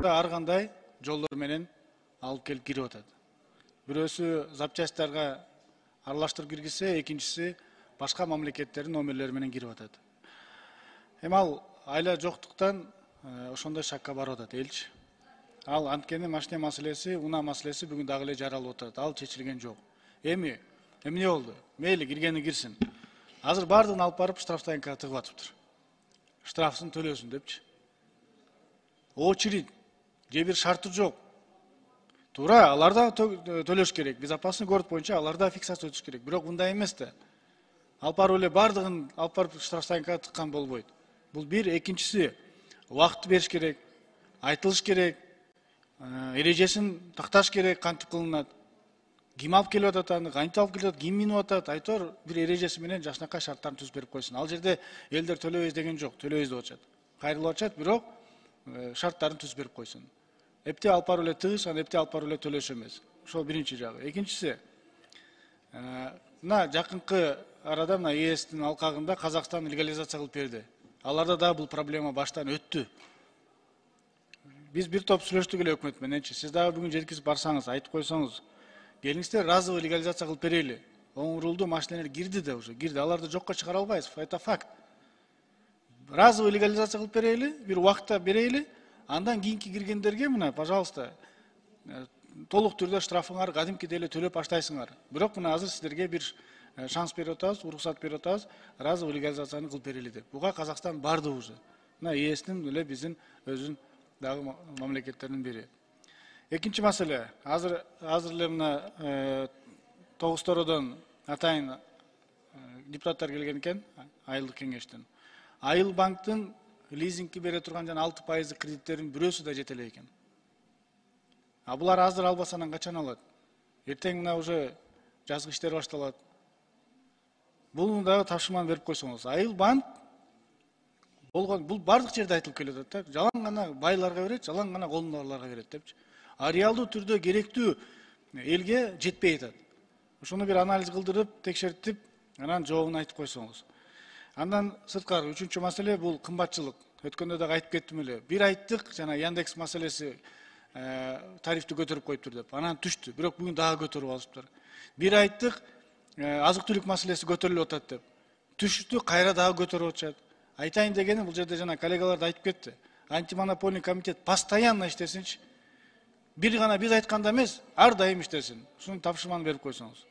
туура ар кандай жолдор менен алып келип кирип атат. Бирөөсү запчастьтарга аралаштырып киргизсе, экинчиси башка мамлекеттердин номерлери менен кирип атат. Эми ал айла жоктуктан ошондой шакка барып атат элчи. Ал анткени машина маселеси, унаа маселеси бүгүн дагы эле жаралып атат. Ал чечилген жок. Эми эмне болду? Мейли киргени кирсин. Азыр бардыгын алып барып штрафстоянкага тыгып атыптыр. Штрафсын төлөсүн депчи. Очередь же бир шарты жок. Туура, алар да төлөш керек. Безопасный город боюнча алар да фиксация өтүш керек. Бирок мындай эмес да. Алып барып эле бардыгын алып барып штрафстоянкага тыккан болбойт. Бул бир, экинчиси убакыт бериш керек, айтылыш керек, эрежесин такташ керек, кантип кылынат. Ким алып келип атат аны, кантип алып келип атат, ким минип атат, айтор бир эрежеси менен жакшынакай шарттарын түзүп берип койсун. Ал жерде элдер төлөбөйбүз деген жок, төлөбөйбүз деп атышат. Кайрылып атышат, бирок шарттарын түзүп берип койсун. Эпте алып барып эле тыгыш, аны эпте алып барып эле төлөш эмес. Ошол биринчи жагы. Экинчиси, мына жакынкы арада мына ЕСтин алкагында Казакстан легализация кылып берди. Аларда да бул проблема баштан өттү. Биз бир топ сүйлөштүк эле өкмөт мененчи. Сиз дагы бүгүн жеткизип барсаңыз, айтып койсоңуз, келиңиздер разовый легализация кылып берели. Оң рулду машиналар кирди да уже, кирди. Аларды жокко чыгара албайбыз, это факт. Разовый легализация кылып берели, бир убакытта берели, андан кийинки киргендерге мына, пожалуйста, толук түрдө штрафыңар кадимкидей эле төлөп баштайсыңар. Бирок мына азыр сиздерге бир шанс берип атабыз, уруксат берип атабыз, разовый легализацияны кылып берели деп. Буга Казакстан барды уже. Мына ЕСтин эле биздин өзүн дагы мамлекеттердин бири. Экинчи маселе, азыр эле мына Тогуз-Тородон атайын депутаттар келген экен, айылдык кеңештен. Айыл банктын лизингке бере турган жана 6% кредиттерин бирөөсү да жете элек экен. А булар азыр албаса анан качан алат? Эртең мына уже жазгы иштер башталат. Бул дагы тапшырманы берип койсоңуз. Айыл банк болгон бул бардык жерде айтылып келет да. Жалаң гана байларга берет, жалаң гана колундагыларга берет депчи. А реалдуу түрдө керектүү элге жетпей атат. Ошону бир анализ кылдырып, текшертип, анан жообун айтып койсоңуз. Андан сырткары үчүнчү маселе бул кымбатчылык. Өткөндө дагы айтып кеттим эле. Бир айттык, жана Яндекс маселеси тарифти көтөрүп коюптур деп. Анан түштү. Бирок бүгүн дагы көтөрүп алышыптыр. Бир айттык, азык-түлүк маселеси көтөрүлүп атат деп. Түштү, кайра дагы көтөрүп атышат. Айтайын дегеним, бул жерде жана коллегалар да айтып кетти. Антимонопольный комитет постоянно иштесинчи. Бир гана биз айтканда эмес, ар дайым иштесин. Ушуну тапшырманы берип койсоңуз.